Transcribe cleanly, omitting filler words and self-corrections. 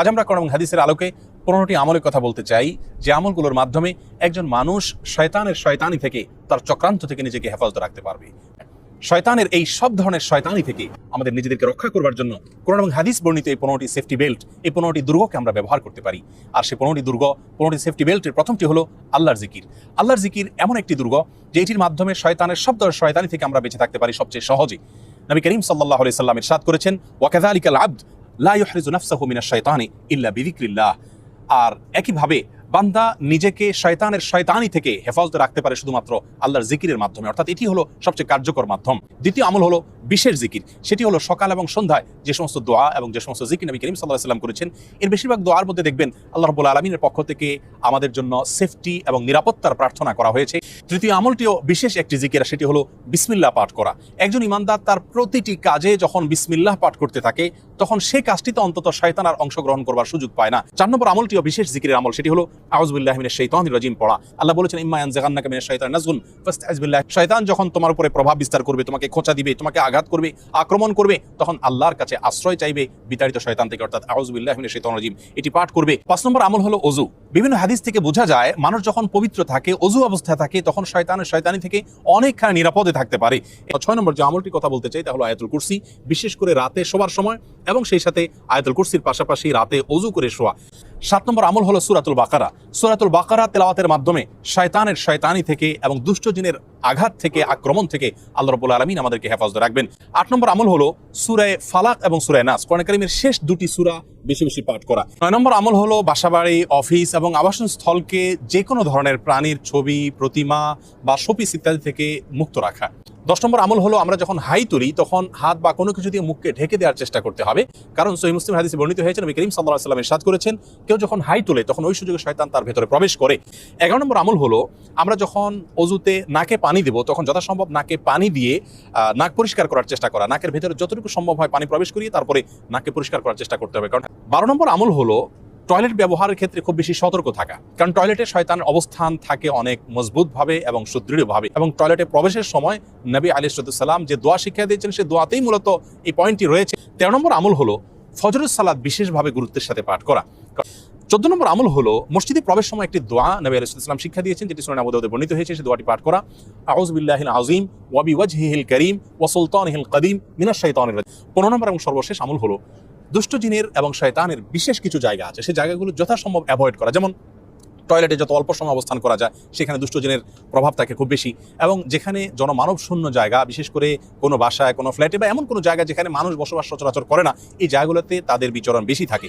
আজ আমরা কোরআন এবং হাদিসের আলোকে 15টি আমলের কথা বলতে চাই, যে আমলগুলোর মাধ্যমে একজন মানুষ শয়তানি থেকে, তার চক্রান্ত থেকে নিজেকে হেফাজত রাখতে পারবে। শয়তানের এই সব ধরনের শয়তানি থেকে আমাদের নিজেদেরকে রক্ষা করবার জন্য কোরআন এবং হাদিস বর্ণিত এই 15টি সেফটি বেল্ট, এই 15টি দুর্গকে আমরা ব্যবহার করতে পারি। আর সেই 15টি সেফটি বেল্টের প্রথমটি হলো আল্লাহর জিকির। আল্লাহর জিকির এমন একটি দুর্গ যে এটির মাধ্যমে শয়তানের সব ধরনের শয়তানি থেকে আমরা বেঁচে থাকতে পারি সবচেয়ে সহজে। নবী করিম সাল্লাল্লাহু আলাইহি সাল্লাম ইরশাদ করেছেন, ওয়াকাযালিকাল আবদ লা ইউহরিজু নাফসাহু মিনাশ শাইতানি ইল্লা বিযিকরিল্লাহ। আর একইভাবে বান্দা নিজেকে শয়তানের শয়তানি থেকে হেফাজতে রাখতে পারে শুধুমাত্র আল্লাহর জিকিরের মাধ্যমে, অর্থাৎ এটি হলো সবচেয়ে কার্যকর মাধ্যম। দ্বিতীয় আমল হলো বিশেষ জিকির, সেটি হলো সকাল এবং সন্ধ্যায় যে সমস্ত দোয়া এবং যে সমস্ত জিকির নবী করিম সাল্লাল্লাহু আলাইহি সাল্লাম করেছেন, এর বেশিরভাগ দোয়ার মধ্যে দেখবেন আল্লাহ রাব্বুল আলামিনের পক্ষ থেকে আমাদের জন্য সেফটি এবং নিরাপত্তার প্রার্থনা করা হয়েছে। তৃতীয় আমলটিও বিশেষ একটি জিকির, সেটি হলো বিসমিল্লাহ পাঠ করা। একজন ইমানদার তার প্রতিটি কাজে যখন বিসমিল্লাহ পাঠ করতে থাকে, তখন সেই কাজটিতে অন্তত শয়তান আর অংশগ্রহণ করবার সুযোগ পায় না। 4 নম্বর আমলটিও বিশেষ জিকিরের আমল, সেটি হলো আউযু বিল্লাহি মিনাশ শাইতানির রাজিম পড়া। আল্লাহ বলেছেন, ইম্মা ইয়ানজাগান্নাকা মিনাশ শাইতানির নাজগুন ফাসতাইজ বিল্লাহ। শয়তান যখন তোমার উপরে প্রভাব বিস্তার করবে, তোমাকে খোঁচা দিবে, তোমাকে আঘাত করবে, আক্রমণ করবে, তখন আল্লাহর কাছে আশ্রয় চাইবে বিতাড়িত শয়তান থেকে, অর্থাৎ আউযু বিল্লাহি মিনাশ শাইতানির রাজিম, এটি পাঠ করবে। 5 নম্বর আমল হলো ওযু। বিভিন্ন হাদিস থেকে বোঝা যায় মানুষ যখন পবিত্র থাকে, ওযু অবস্থায় থাকে, তখন শয়তানি থেকে অনেকখানি নিরাপদে থাকতে পারে। 6 নম্বর যে আমলটির কথা বলতে চাই তা হলো আয়াতুল কুরসি, বিশেষ করে রাতে শোবার সময় এবং সেই সাথে আয়াতুল কুরসির পাশাপাশি রাতে ওযু করে শোয়া। 7 নম্বর আমল হলো সূরাতুল বাকারা। সূরাতুল বাকারা তেলাওয়াতের মাধ্যমে শয়তানের শয়তানি থেকে এবং দুষ্ট জিনের আঘাত থেকে, আক্রমণ থেকে আল্লাহ রাব্বুল আলামিন আমাদেরকে হেফাজত রাখবেন। 8 নম্বর আমল হলো সূরা ফালাক এবং সূরা নাস, কোরআন কারীমের শেষ 2টি সূরা বেশি বেশি পাঠ করা। 9 নম্বর আমল হলো বাসাবাড়ি, অফিস এবং আবাসন স্থলকে যে কোনো ধরনের প্রাণীর ছবি, প্রতিমা বা শোপিস ইত্যাদি থেকে মুক্ত রাখা। 10 নম্বর আমল হলো আমরা যখন হাই তুলি তখন হাত বা কোনো কিছু দিয়ে মুখকে ঢেকে দেওয়ার চেষ্টা করতে হবে, কারণ সহিহ মুসলিম হাদিসে বর্ণিত হয়েছে নবী করিম সাল্লাল্লাহু আলাইহি ওয়াসাল্লাম ইরশাদ করেছেন, কেউ যখন হাই তোলে তখন ওই সুযোগে শয়তান তার ভেতরে প্রবেশ করে। 11 নম্বর আমল হলো আমরা যখন অজুতে নাকে পানি দেব, তখন যথাসম্ভব নাকে পানি দিয়ে নাক পরিষ্কার করার চেষ্টা করা, নাকের ভেতরে যতটুকু সম্ভব হয় পানি প্রবেশ করিয়ে তারপরে নাকে পরিষ্কার করার চেষ্টা করতে হবে। কারণ 12 নম্বর আমল হলো টয়লেট ব্যবহারের ক্ষেত্রে খুব বেশি সতর্ক থাকা, কারণ টয়লেটে শয়তানের অবস্থান থাকে অনেক মজবুতভাবে এবং সুদৃঢ়ভাবে, এবং টয়লেটে প্রবেশের সময় নবী আলাইহিস সালাম যে দোয়া শিক্ষা দিয়েছেন সেই দোয়াতেই মূলত এই পয়েন্টটি রয়েছে। 13 নম্বর আমল হলো ফজরের সালাত বিশেষভাবে গুরুত্বের সাথে পাঠ করা। 14 নম্বর আমল হলো মসজিদে প্রবেশ সময় একটি দোয়া নবী আলাইহিস সালাম শিক্ষা দিয়েছেন, যেটি সুনান আবু দাউদে বর্ণিত হয়েছে, সেই দোয়াটি পাঠ করা, আউযু বিল্লাহিল আযীম ওয়া বিওয়াজহিহিল কারীম ওয়া সুলতানিহিল কাদীম মিনাশ শাইতানির রাজিম। 15 নম্বর এবং সর্বশেষ আমল হলো দুষ্ট জিনের এবং শয়তানের বিশেষ কিছু জায়গা আছে, সেই জায়গাগুলো যথাসম্ভব অ্যাভয়েড করা। যেমন টয়লেটে যত অল্প সময় অবস্থান করা যায় সেখানে দুষ্ট জিনের প্রভাব থাকে খুব বেশি, এবং যেখানে জনমানব শূন্য জায়গা, বিশেষ করে কোনো বাসায়, কোনো ফ্ল্যাটে বা এমন কোনো জায়গা যেখানে মানুষ বসবাস সচরাচর করে না, এই জায়গাগুলোতে তাদের বিচরণ বেশি থাকে।